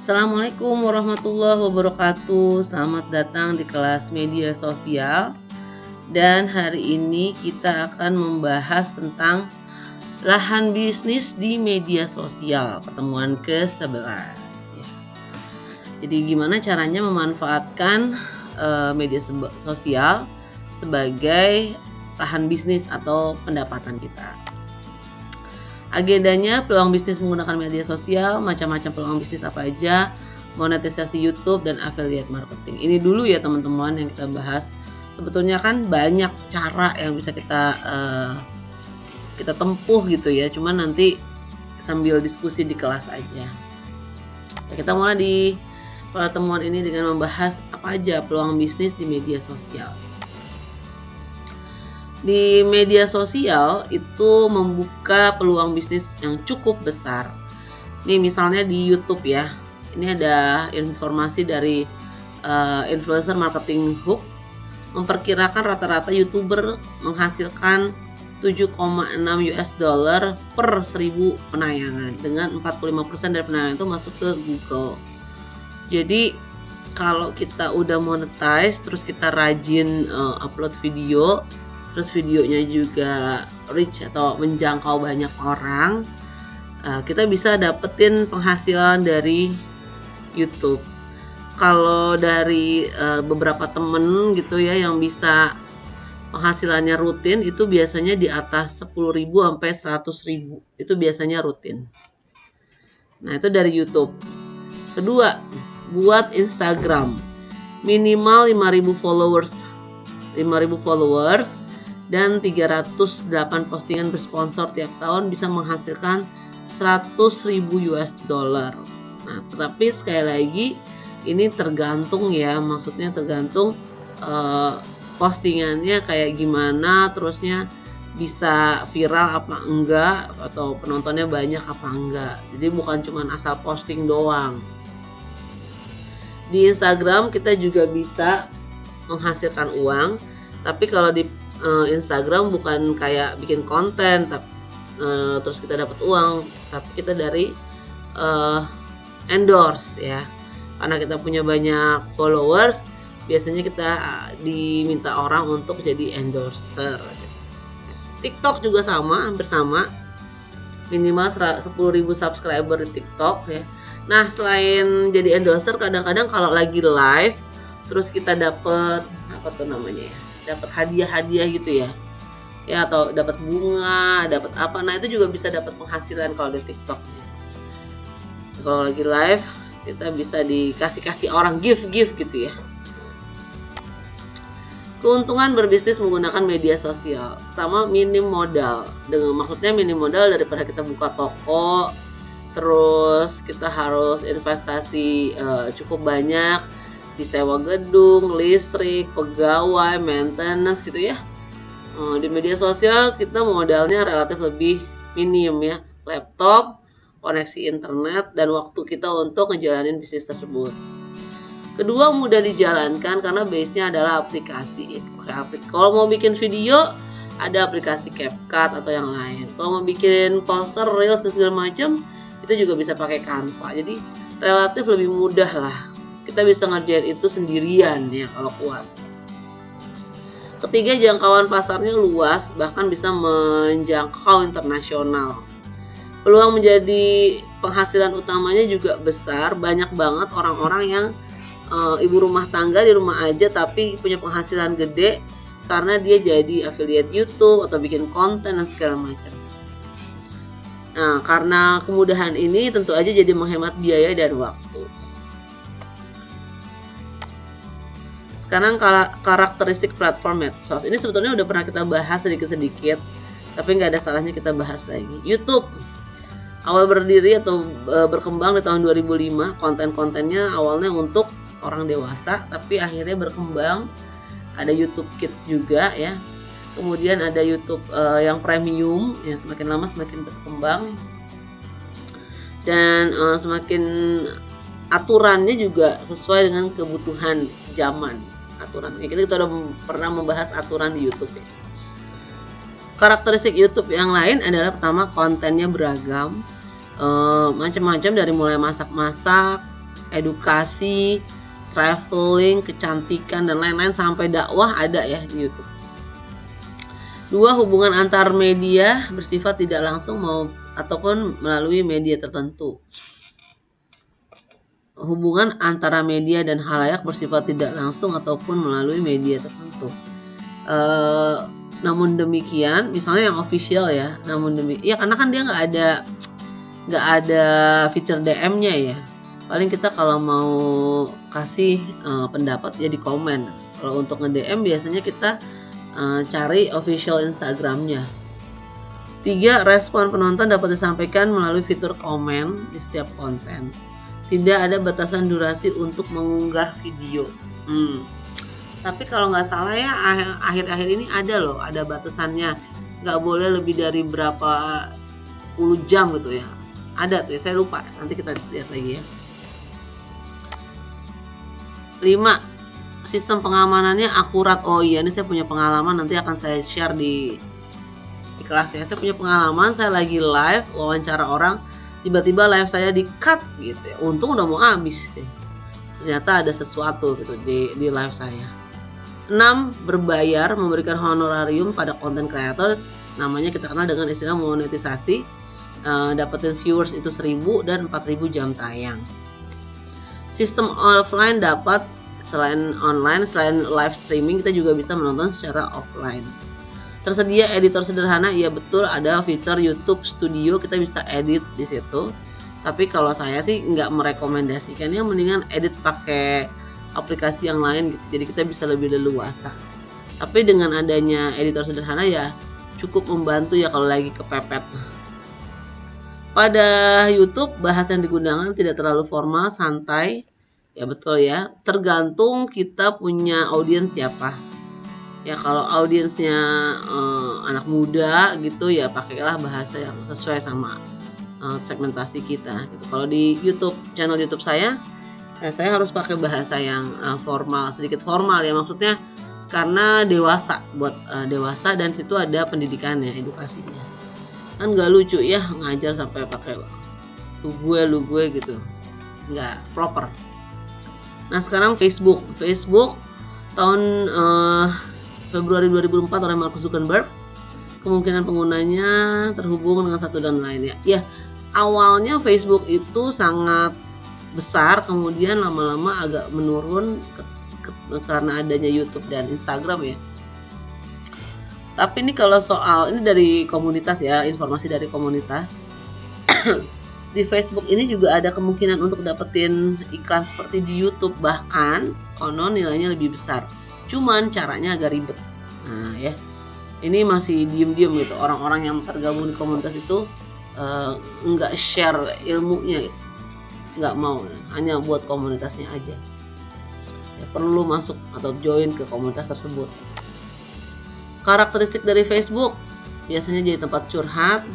Assalamualaikum warahmatullahi wabarakatuh. Selamat datang di kelas media sosial. Dan hari ini kita akan membahas tentang lahan bisnis di media sosial, pertemuan ke-11 ya. Jadi gimana caranya memanfaatkan media sosial sebagai lahan bisnis atau pendapatan kita. Agendanya peluang bisnis menggunakan media sosial, macam-macam peluang bisnis apa aja, monetisasi YouTube dan affiliate marketing. Ini dulu ya teman-teman yang kita bahas. Sebetulnya kan banyak cara yang bisa kita tempuh gitu ya. Cuman nanti sambil diskusi di kelas aja. Ya, kita mulai di pertemuan ini dengan membahas apa aja peluang bisnis di media sosial. Di media sosial itu membuka peluang bisnis yang cukup besar. Ini misalnya di YouTube ya. Ini ada informasi dari Influencer Marketing Hub memperkirakan rata-rata YouTuber menghasilkan 7,6 US dollar per 1000 penayangan, dengan 45% dari penayangan itu masuk ke Google. Jadi kalau kita udah monetize, terus kita rajin upload video, terus videonya juga reach atau menjangkau banyak orang, kita bisa dapetin penghasilan dari YouTube. Kalau dari beberapa temen gitu ya yang bisa penghasilannya rutin, itu biasanya di atas 10.000 sampai 100.000, itu biasanya rutin. Nah itu dari YouTube. Kedua, buat Instagram minimal 5.000 followers dan 308 postingan bersponsor tiap tahun bisa menghasilkan 100.000 US dollar. Nah, tetapi sekali lagi ini tergantung ya, maksudnya tergantung postingannya kayak gimana, terusnya bisa viral apa enggak, atau penontonnya banyak apa enggak. Jadi bukan cuma asal posting doang. Di Instagram kita juga bisa menghasilkan uang, tapi kalau di Instagram bukan kayak bikin konten terus kita dapat uang, tapi kita dari endorse ya, karena kita punya banyak followers, biasanya kita diminta orang untuk jadi endorser. TikTok juga sama, hampir sama, minimal 10.000 subscriber di TikTok ya. Nah selain jadi endorser, kadang-kadang kalau lagi live terus kita dapat apa tuh namanya ya, dapat hadiah-hadiah gitu ya, atau dapat bunga, dapat apa, nah itu juga bisa dapat penghasilan kalau di TikTok ya. Kalau lagi live kita bisa dikasih orang gift gitu ya. Keuntungan berbisnis menggunakan media sosial, pertama minim modal. Dengan maksudnya minim modal daripada kita buka toko, terus kita harus investasi cukup banyak, disewa gedung, listrik, pegawai, maintenance gitu ya. Di media sosial kita modalnya relatif lebih minim ya, laptop, koneksi internet, dan waktu kita untuk ngejalanin bisnis tersebut. Kedua, mudah dijalankan karena base-nya adalah aplikasi. Kalau mau bikin video ada aplikasi CapCut atau yang lain. Kalau mau bikin poster, reels dan segala macam itu juga bisa pakai Canva. Jadi relatif lebih mudah lah. Kita bisa ngerjain itu sendirian ya kalau kuat. Ketiga, jangkauan pasarnya luas, bahkan bisa menjangkau internasional. Peluang menjadi penghasilan utamanya juga besar. Banyak banget orang-orang yang ibu rumah tangga di rumah aja tapi punya penghasilan gede karena dia jadi affiliate YouTube atau bikin konten dan segala macam. Nah, karena kemudahan ini tentu aja jadi menghemat biaya dan waktu. Sekarang karakteristik platform medsos. Ini sebetulnya udah pernah kita bahas sedikit-sedikit, tapi nggak ada salahnya kita bahas lagi. YouTube awal berdiri atau berkembang di tahun 2005. Konten-kontennya awalnya untuk orang dewasa, tapi akhirnya berkembang. Ada YouTube Kids juga ya. Kemudian ada YouTube yang premium, ya semakin lama semakin berkembang. Dan semakin aturannya juga sesuai dengan kebutuhan zaman. Aturan kita udah pernah membahas aturan di YouTube ya. Karakteristik YouTube yang lain adalah pertama kontennya beragam, macam-macam, dari mulai masak-masak, edukasi, traveling, kecantikan dan lain-lain sampai dakwah ada ya di YouTube. 2. Hubungan antar media bersifat tidak langsung ataupun melalui media tertentu. Hubungan antara media dan khalayak bersifat tidak langsung ataupun melalui media tertentu. Namun demikian, misalnya yang official ya, namun demikian, ya karena kan dia nggak ada fitur DM-nya ya. Paling kita kalau mau kasih pendapat ya di komen. Kalau untuk nge-DM biasanya kita cari official Instagramnya. 3. Respon penonton dapat disampaikan melalui fitur komen di setiap konten. Tidak ada batasan durasi untuk mengunggah video. Tapi kalau nggak salah ya akhir-akhir ini ada batasannya. Nggak boleh lebih dari berapa puluh jam gitu ya. Ada tuh ya, saya lupa. Nanti kita lihat lagi ya. 5. Sistem pengamanannya akurat. Oh iya, ini saya punya pengalaman, nanti akan saya share di kelas ya. Saya punya pengalaman, saya lagi live wawancara orang, tiba-tiba live saya di cut gitu ya. Untung udah mau habis deh. Ternyata ada sesuatu gitu di live saya. 6. Berbayar, memberikan honorarium pada konten kreator, namanya kita kenal dengan istilah monetisasi. Dapetin viewers itu 1000 dan 4000 jam tayang. Sistem offline dapat selain online, selain live streaming, kita juga bisa menonton secara offline. Tersedia editor sederhana, ya betul, ada fitur YouTube Studio, kita bisa edit di situ. Tapi kalau saya sih nggak merekomendasikannya, mendingan edit pakai aplikasi yang lain gitu. Jadi kita bisa lebih leluasa. Tapi dengan adanya editor sederhana ya cukup membantu ya kalau lagi kepepet. Pada YouTube bahasa yang digunakan tidak terlalu formal, santai. Ya betul ya, tergantung kita punya audiens siapa. Ya kalau audiensnya anak muda gitu ya pakailah bahasa yang sesuai sama segmentasi kita gitu. Kalau di channel YouTube saya harus pakai bahasa yang formal, sedikit formal ya, maksudnya karena dewasa, buat dewasa, dan situ ada pendidikannya, edukasinya. Kan nggak lucu ya ngajar sampai pakai lu gue gitu, nggak proper. Nah sekarang Facebook tahun Februari 2004 oleh Mark Zuckerberg. Kemungkinan penggunanya terhubung dengan satu dan lainnya. Ya awalnya Facebook itu sangat besar, kemudian lama-lama agak menurun karena adanya YouTube dan Instagram ya. Tapi ini kalau soal ini dari komunitas ya, informasi dari komunitas. Di Facebook ini juga ada kemungkinan untuk dapetin iklan seperti di YouTube, bahkan konon nilainya lebih besar. Cuman caranya agak ribet. Nah ya, ini masih diem-diem gitu. Orang-orang yang tergabung di komunitas itu nggak share ilmunya, nggak mau, hanya buat komunitasnya aja. Ya, perlu masuk atau join ke komunitas tersebut. Karakteristik dari Facebook biasanya jadi tempat curhat.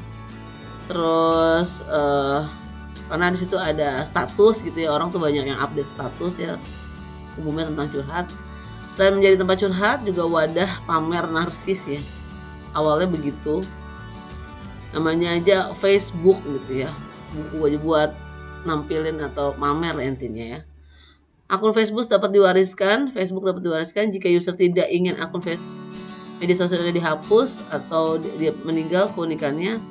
Terus karena di situ ada status gitu ya, orang tuh banyak yang update status ya, umumnya tentang curhat. Selain menjadi tempat curhat, juga wadah pamer narsis ya. Awalnya begitu, namanya aja Facebook gitu ya, buku aja buat nampilin atau pamer intinya ya. Akun Facebook dapat diwariskan jika user tidak ingin akun media sosialnya dihapus atau dia meninggal, keunikannya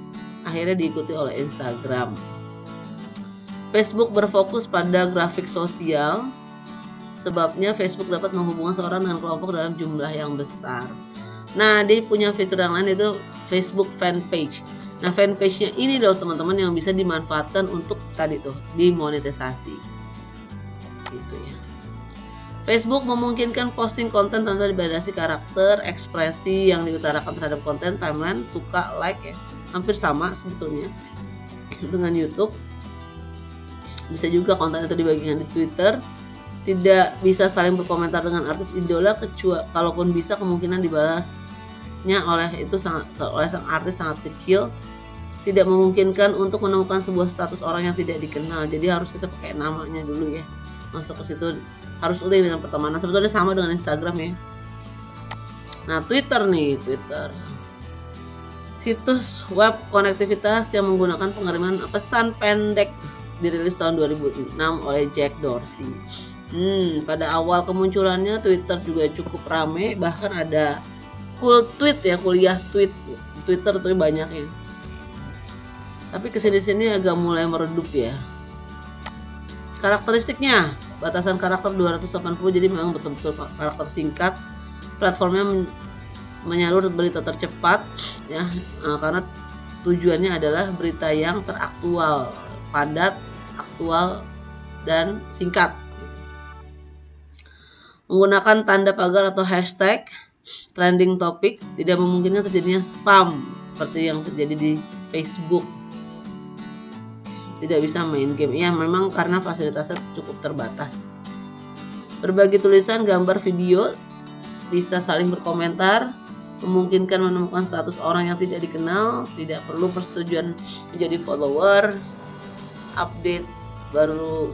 akhirnya diikuti oleh Instagram. Facebook berfokus pada grafik sosial, sebabnya Facebook dapat menghubungkan seorang dengan kelompok dalam jumlah yang besar. Nah, dia punya fitur yang lain, yaitu Facebook fanpage. Nah, fanpage-nya ini loh teman-teman yang bisa dimanfaatkan untuk tadi tuh dimonetisasi. Gitu ya. Facebook memungkinkan posting konten tanpa dibatasi karakter, ekspresi yang diutarakan terhadap konten, timeline, suka, like ya. Hampir sama sebetulnya dengan YouTube. Bisa juga konten itu dibagikan di Twitter. Tidak bisa saling berkomentar dengan artis idola, kecuali kalaupun bisa kemungkinan dibalasnya oleh sang artis sangat kecil. Tidak memungkinkan untuk menemukan sebuah status orang yang tidak dikenal. Jadi harus kita pakai namanya dulu ya. Masuk ke situ harus link dengan pertemanan, sebetulnya sama dengan Instagram ya. Nah, Twitter situs web konektivitas yang menggunakan pengiriman pesan pendek. dirilis tahun 2006 oleh Jack Dorsey. Pada awal kemunculannya Twitter juga cukup rame, bahkan ada tweet ya, kuliah Twitter tapi banyak ya. Tapi kesini-sini agak mulai meredup ya. Karakteristiknya, batasan karakter 280, jadi memang betul-betul karakter singkat. Platformnya menyalur berita tercepat ya, karena tujuannya adalah berita yang teraktual, padat, aktual, dan singkat. Menggunakan tanda pagar atau hashtag trending topic, tidak memungkinkan terjadinya spam seperti yang terjadi di Facebook. Tidak bisa main game ya, memang karena fasilitasnya cukup terbatas. Berbagi tulisan, gambar, video, bisa saling berkomentar, memungkinkan menemukan status orang yang tidak dikenal, tidak perlu persetujuan menjadi follower. Update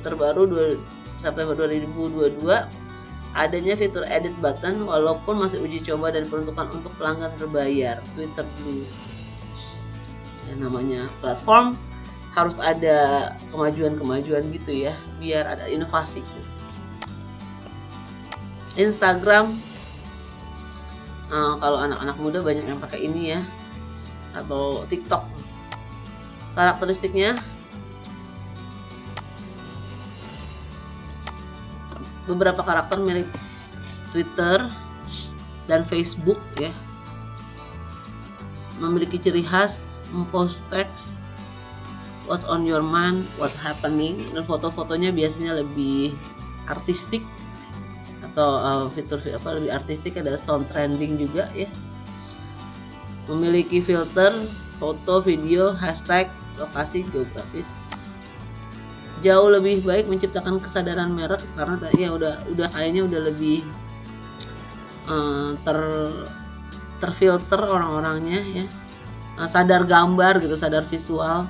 terbaru September 2022, adanya fitur edit button walaupun masih uji coba dan peruntukan untuk pelanggan berbayar. Twitter dulu ya, namanya platform harus ada kemajuan gitu ya, biar ada inovasi. Instagram, kalau anak-anak muda banyak yang pakai ini ya, atau TikTok. Karakteristiknya, beberapa karakter milik Twitter dan Facebook ya, memiliki ciri khas mempost teks what's on your mind, what happening, dan foto-fotonya biasanya lebih artistik atau fitur lebih artistik, ada sound trending juga ya. Memiliki filter foto, video, hashtag, lokasi, geografis. Jauh lebih baik menciptakan kesadaran merek karena ya udah kayaknya udah lebih terfilter orang-orangnya ya. Sadar gambar gitu, sadar visual.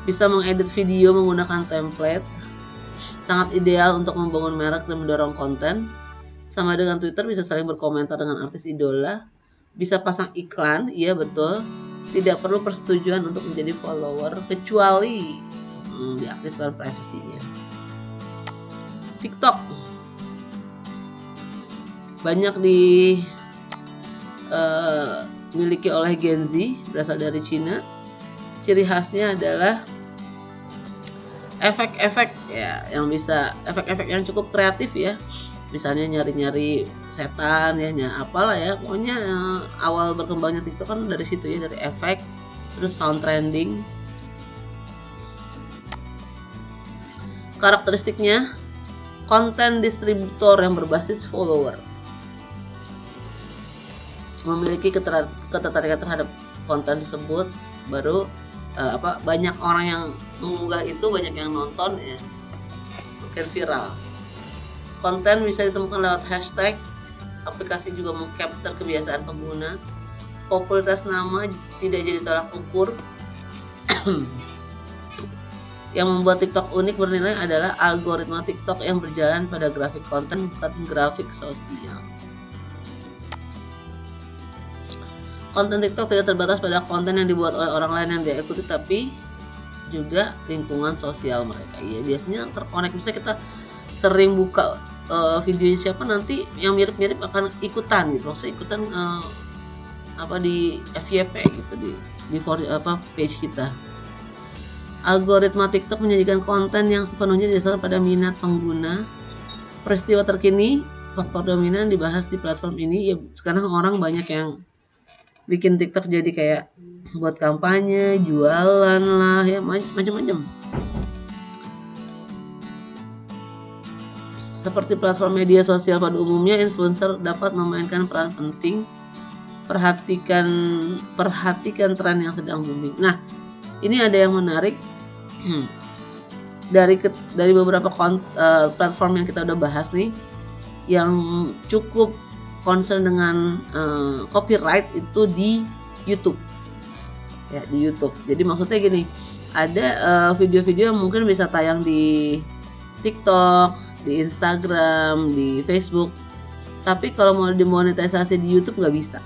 Bisa mengedit video menggunakan template. Sangat ideal untuk membangun merek dan mendorong konten. Sama dengan Twitter, bisa saling berkomentar dengan artis idola. Bisa pasang iklan, iya betul. Tidak perlu persetujuan untuk menjadi follower kecuali diaktifkan privasinya. TikTok banyak dimiliki oleh Gen Z, berasal dari Cina. Ciri khasnya adalah efek-efek ya, yang bisa efek-efek yang cukup kreatif ya. Misalnya nyari-nyari setan ya, apalah ya. Pokoknya awal berkembangnya TikTok kan dari situ ya, dari efek, terus sound trending. Karakteristiknya, konten distributor yang berbasis follower, memiliki ketertarikan terhadap konten tersebut, baru banyak orang yang mengunggah itu, banyak yang nonton ya, makin viral. Konten bisa ditemukan lewat hashtag. Aplikasi juga mengcapture kebiasaan pengguna. Popularitas nama tidak jadi tolak ukur. Yang membuat TikTok unik bernilai adalah algoritma TikTok yang berjalan pada grafik konten, bukan grafik sosial. Konten TikTok tidak terbatas pada konten yang dibuat oleh orang lain yang dia ikuti, tapi juga lingkungan sosial mereka. Ya, biasanya terkonek. Misalnya kita sering buka videonya siapa, nanti yang mirip-mirip akan ikutan gitu. Maksudnya ikutan di FYP gitu di page kita. Algoritma TikTok menyajikan konten yang sepenuhnya didasarkan pada minat pengguna. Peristiwa terkini, faktor dominan dibahas di platform ini. Ya, sekarang orang banyak yang bikin TikTok jadi kayak buat kampanye, jualan lah ya, macam-macam. Seperti platform media sosial pada umumnya, influencer dapat memainkan peran penting. Perhatikan tren yang sedang booming. Nah, ini ada yang menarik dari beberapa platform yang kita udah bahas nih, yang cukup concern dengan copyright itu di YouTube. Ya, di YouTube. Jadi maksudnya gini, ada video-video yang mungkin bisa tayang di TikTok, di Instagram, di Facebook, tapi kalau mau dimonetisasi di YouTube nggak bisa.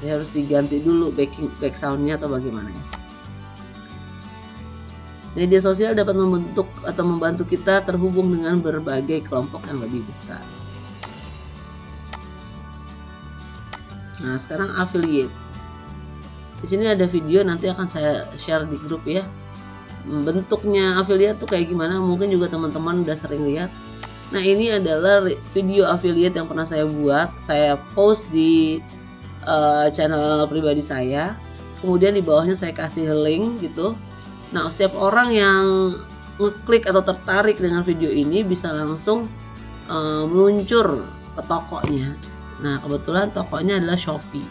Ya, harus diganti dulu back soundnya atau bagaimana ya. Media sosial dapat membentuk atau membantu kita terhubung dengan berbagai kelompok yang lebih besar. Nah, sekarang affiliate. Di sini ada video, nanti akan saya share di grup ya. Bentuknya affiliate tuh kayak gimana, mungkin juga teman-teman udah sering lihat. Nah, ini adalah video affiliate yang pernah saya buat, saya post di channel pribadi saya. Kemudian di bawahnya saya kasih link gitu. Nah, setiap orang yang ngeklik atau tertarik dengan video ini bisa langsung meluncur ke tokonya. Nah, kebetulan tokonya adalah Shopee.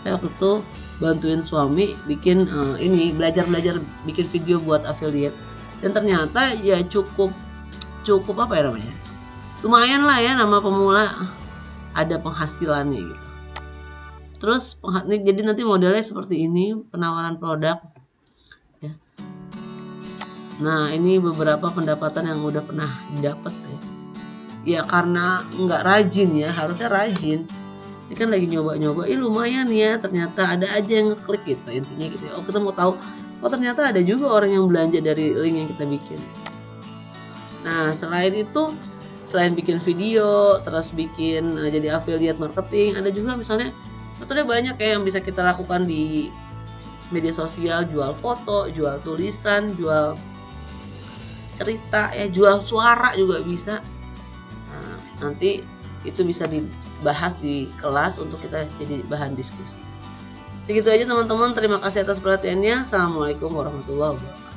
Saya waktu itu bantuin suami bikin ini, belajar bikin video buat affiliate. Dan ternyata ya cukup apa ya namanya? Lumayan lah ya, nama pemula ada penghasilannya gitu. Terus jadi nanti modelnya seperti ini, penawaran produk. Nah, ini beberapa pendapatan yang udah pernah didapat ya. Ya karena nggak rajin ya, harusnya rajin. Ini kan lagi nyoba-nyoba, lumayan ya, ternyata ada aja yang ngeklik gitu, intinya gitu ya. Oh, kita mau tahu, oh ternyata ada juga orang yang belanja dari link yang kita bikin. Nah, selain itu, selain bikin video, terus bikin jadi affiliate marketing, ada juga misalnya, sebetulnya banyak ya yang bisa kita lakukan di media sosial, jual foto, jual tulisan, jual cerita ya, jual suara juga bisa. Nah, nanti itu bisa dibahas di kelas untuk kita jadi bahan diskusi. Segitu aja teman-teman, terima kasih atas perhatiannya. Assalamualaikum warahmatullahi wabarakatuh.